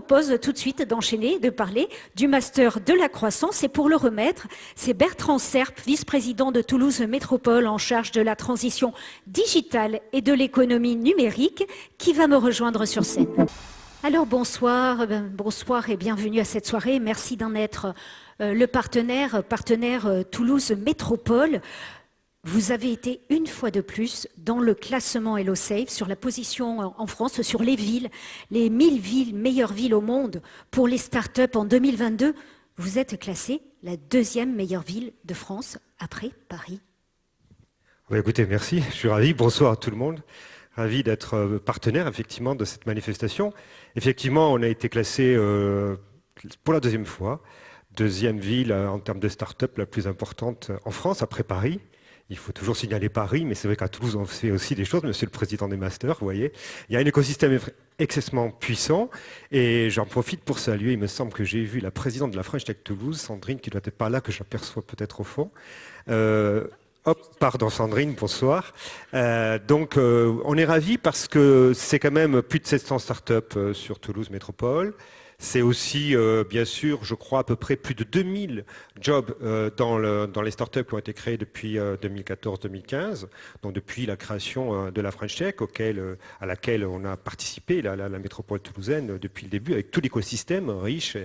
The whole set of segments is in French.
propose tout de suite d'enchaîner, de parler du master de la croissance. Et pour le remettre, c'est Bertrand Serpe, vice-président de Toulouse Métropole en charge de la transition digitale et de l'économie numérique, qui va me rejoindre sur scène. Alors bonsoir et bienvenue à cette soirée. Merci d'en être le partenaire Toulouse Métropole. Vous avez été une fois de plus dans le classement HelloSafe sur la position en France, sur les villes, les 1000 villes, meilleures villes au monde pour les startups en 2022. Vous êtes classé la deuxième meilleure ville de France après Paris. Oui, écoutez, merci, je suis ravi. Bonsoir à tout le monde. Ravi d'être partenaire effectivement de cette manifestation. Effectivement, on a été classé pour la deuxième fois, deuxième ville en termes de start-up la plus importante en France après Paris. Il faut toujours signaler Paris, mais c'est vrai qu'à Toulouse, on fait aussi des choses. Monsieur le président des masters, vous voyez. Il y a un écosystème excessivement puissant et j'en profite pour saluer. Il me semble que j'ai vu la présidente de la French Tech Toulouse, Sandrine, qui doit être par là, que j'aperçois peut-être au fond. Pardon Sandrine, bonsoir. On est ravis parce que c'est quand même plus de 700 startups sur Toulouse Métropole. C'est aussi, bien sûr, je crois, à peu près plus de 2000 jobs dans les startups qui ont été créés depuis 2014-2015, donc depuis la création de la French Tech, à laquelle on a participé, la métropole toulousaine, depuis le début, avec tout l'écosystème riche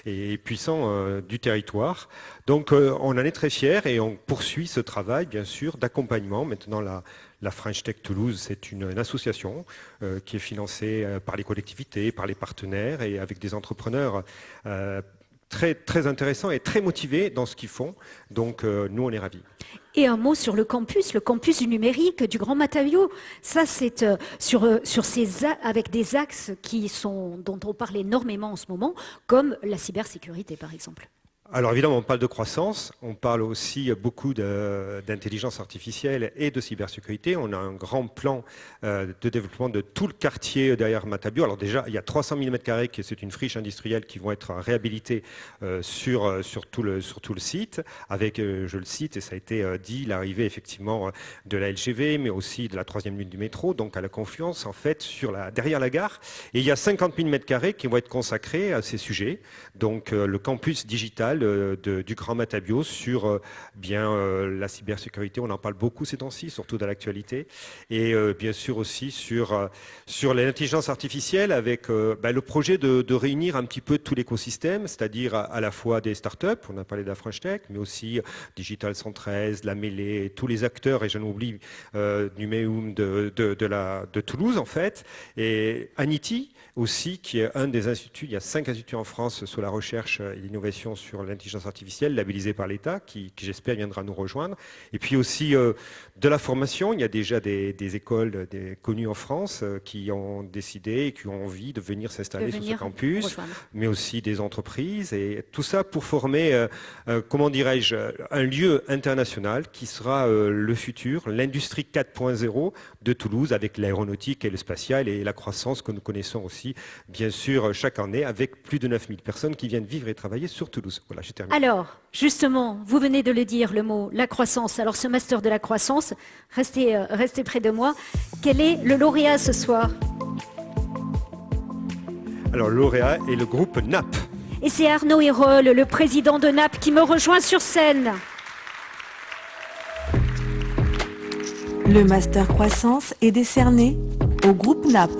et puissant du territoire. Donc, on en est très fiers et on poursuit ce travail, bien sûr, d'accompagnement. Maintenant, la French Tech Toulouse, c'est une association qui est financée par les collectivités, par les partenaires et avec des entrepreneurs très, très intéressants et très motivés dans ce qu'ils font. Donc, nous, on est ravis. Et un mot sur le campus du numérique du Grand Matavio. Ça, c'est avec des axes dont on parle énormément en ce moment, comme la cybersécurité, par exemple. Alors évidemment, on parle de croissance, on parle aussi beaucoup d'intelligence artificielle et de cybersécurité. On a un grand plan de développement de tout le quartier derrière Matabio. Alors déjà, il y a 300 000 m², c'est une friche industrielle qui vont être réhabilitées sur tout le site, avec, je le cite, et ça a été dit, l'arrivée effectivement de la LGV, mais aussi de la 3e ligne du métro, donc à la confluence en fait derrière la gare. Et il y a 50 000 m² qui vont être consacrés à ces sujets. Donc le campus digital du Grand Matabio sur la cybersécurité. On en parle beaucoup ces temps-ci, surtout dans l'actualité. Et bien sûr aussi sur l'intelligence artificielle avec le projet de réunir un petit peu tout l'écosystème, c'est-à-dire à la fois des startups, on a parlé de la French Tech, mais aussi Digital 113, la Mêlée, tous les acteurs, et j'en oublie Numéum de Toulouse en fait, et Anity aussi, qui est un des instituts, il y a 5 instituts en France sur la recherche et l'innovation sur l'intelligence artificielle, labellisés par l'État, qui j'espère viendra nous rejoindre. Et puis aussi de la formation, il y a déjà des écoles connues en France qui ont décidé et qui ont envie de venir s'installer sur ce campus, rejoindre. Mais aussi des entreprises, et tout ça pour former, comment dirais-je, un lieu international qui sera le futur, l'industrie 4.0 de Toulouse, avec l'aéronautique et le spatial et la croissance que nous connaissons aussi, bien sûr, chaque année, avec plus de 9000 personnes qui viennent vivre et travailler sur Toulouse. Voilà, j'ai terminé. Alors, justement, vous venez de le dire, le mot, la croissance. Alors, ce master de la croissance, restez près de moi. Quel est le lauréat ce soir? Alors, le lauréat est le groupe NAP. Et c'est Arnaud Hérol, le président de NAP, qui me rejoint sur scène. Le master croissance est décerné au groupe NAP.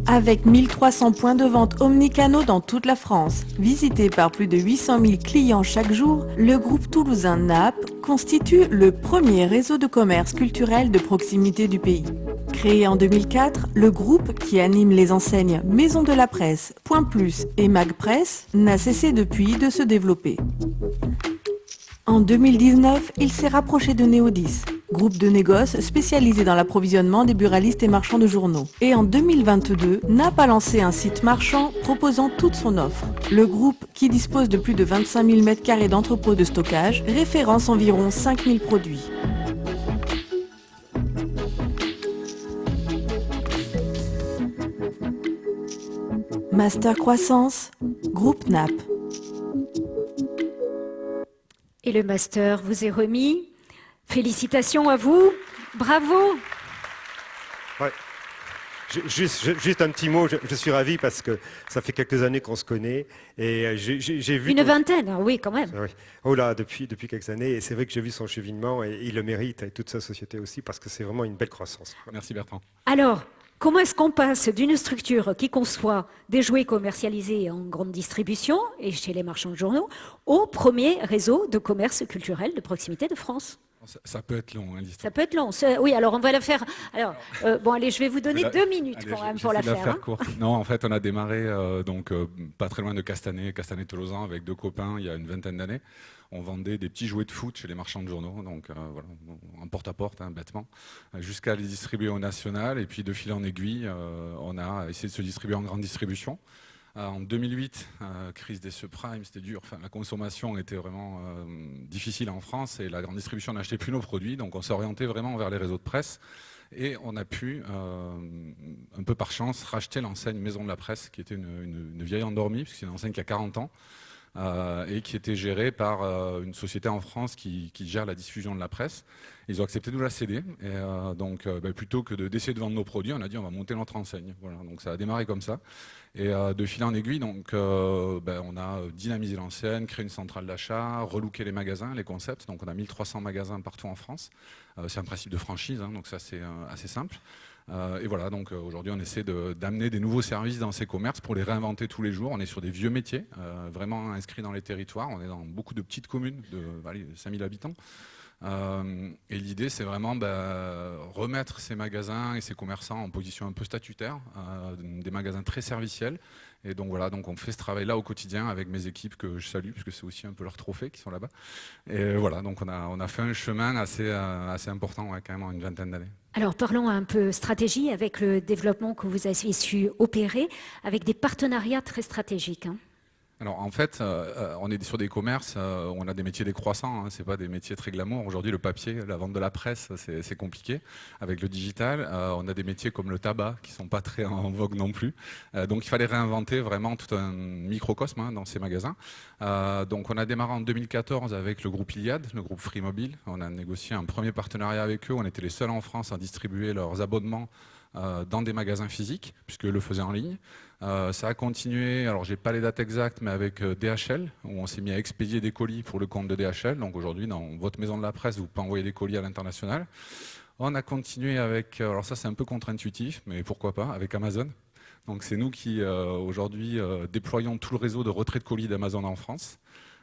Avec 1300 points de vente omnicanaux dans toute la France, visité par plus de 800 000 clients chaque jour, le groupe toulousain NAP constitue le premier réseau de commerce culturel de proximité du pays. Créé en 2004, le groupe, qui anime les enseignes Maison de la Presse, Point Plus et Magpresse, n'a cessé depuis de se développer. En 2019, il s'est rapproché de Néo10, groupe de négoce spécialisé dans l'approvisionnement des buralistes et marchands de journaux. Et en 2022, NAP a lancé un site marchand proposant toute son offre. Le groupe, qui dispose de plus de 25 000 m² d'entrepôts de stockage, référence environ 5 000 produits. Master Croissance, groupe NAP. Et le master vous est remis. Félicitations à vous. Bravo. Ouais. Juste un petit mot, je suis ravi parce que ça fait quelques années qu'on se connaît et j'ai vu... Une vingtaine, oui, quand même. Oui. Oh là, depuis quelques années, et c'est vrai que j'ai vu son cheminement et il le mérite, et toute sa société aussi, parce que c'est vraiment une belle croissance. Merci Bertrand. Alors, comment est-ce qu'on passe d'une structure qui conçoit des jouets commercialisés en grande distribution et chez les marchands de journaux au premier réseau de commerce culturel de proximité de France? Ça peut être long, hein, l'histoire. Ça peut être long. Oui, alors on va la faire. Alors, bon, allez, je vais vous donner 2 minutes Allez, quand même pour la j'essaie de faire. Hein. courte. Non, en fait, on a démarré pas très loin de Castanet-Tolosan, avec 2 copains il y a une vingtaine d'années. On vendait des petits jouets de foot chez les marchands de journaux, donc voilà, en porte-à-porte, hein, bêtement, jusqu'à les distribuer au national. Et puis de fil en aiguille, on a essayé de se distribuer en grande distribution. En 2008, crise des subprimes, c'était dur. Enfin, la consommation était vraiment difficile en France et la grande distribution n'achetait plus nos produits. Donc on s'est orienté vraiment vers les réseaux de presse et on a pu, un peu par chance, racheter l'enseigne Maison de la Presse, qui était une vieille endormie, parce que c'est une enseigne qui a 40 ans. Et qui était gérée par une société en France qui gère la diffusion de la presse. Ils ont accepté de nous la céder. Et donc, plutôt que d'essayer de vendre nos produits, on a dit on va monter notre enseigne. Voilà, donc ça a démarré comme ça. Et de fil en aiguille, donc, on a dynamisé l'enseigne, créé une centrale d'achat, relooké les magasins, les concepts. Donc on a 1300 magasins partout en France. C'est un principe de franchise, hein, donc ça c'est assez simple. Et voilà, donc aujourd'hui on essaie d'amener des nouveaux services dans ces commerces pour les réinventer tous les jours. On est sur des vieux métiers, vraiment inscrits dans les territoires. On est dans beaucoup de petites communes de 5000 habitants. Et l'idée c'est vraiment remettre ces magasins et ces commerçants en position un peu statutaire, des magasins très serviciels. Et donc voilà, donc on fait ce travail-là au quotidien avec mes équipes que je salue, parce que c'est aussi un peu leurs trophées qui sont là-bas. Et voilà, donc on a fait un chemin assez important, ouais, quand même en une vingtaine d'années. Alors parlons un peu stratégie avec le développement que vous avez su opérer avec des partenariats très stratégiques. Hein. Alors en fait, on est sur des commerces, on a des métiers décroissants, hein, c'est pas des métiers très glamour. Aujourd'hui, le papier, la vente de la presse, c'est compliqué. Avec le digital, on a des métiers comme le tabac qui sont pas très en vogue non plus. Donc il fallait réinventer vraiment tout un microcosme, hein, dans ces magasins. Donc on a démarré en 2014 avec le groupe Iliad, le groupe Free Mobile. On a négocié un premier partenariat avec eux. On était les seuls en France à distribuer leurs abonnements dans des magasins physiques, puisqu'eux le faisaient en ligne. Ça a continué, alors j'ai pas les dates exactes, mais avec DHL, où on s'est mis à expédier des colis pour le compte de DHL. Donc aujourd'hui, dans votre maison de la presse, vous pouvez envoyer des colis à l'international. On a continué avec, alors ça c'est un peu contre-intuitif, mais pourquoi pas, avec Amazon. Donc c'est nous qui aujourd'hui déployons tout le réseau de retrait de colis d'Amazon en France.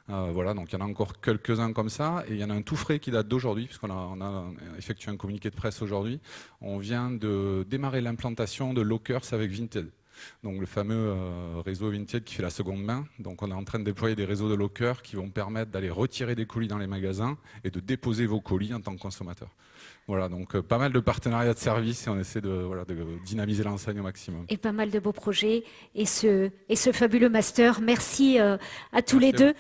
Voilà, donc il y en a encore quelques-uns comme ça, et il y en a un tout frais qui date d'aujourd'hui, puisqu'on a effectué un communiqué de presse aujourd'hui. On vient de démarrer l'implantation de Lockers avec Vinted. Donc le fameux réseau Vinted qui fait la seconde main. Donc on est en train de déployer des réseaux de lockers qui vont permettre d'aller retirer des colis dans les magasins et de déposer vos colis en tant que consommateur. Voilà, donc pas mal de partenariats de services et on essaie de dynamiser l'enseigne au maximum. Et pas mal de beaux projets et ce fabuleux master. Merci à tous les deux.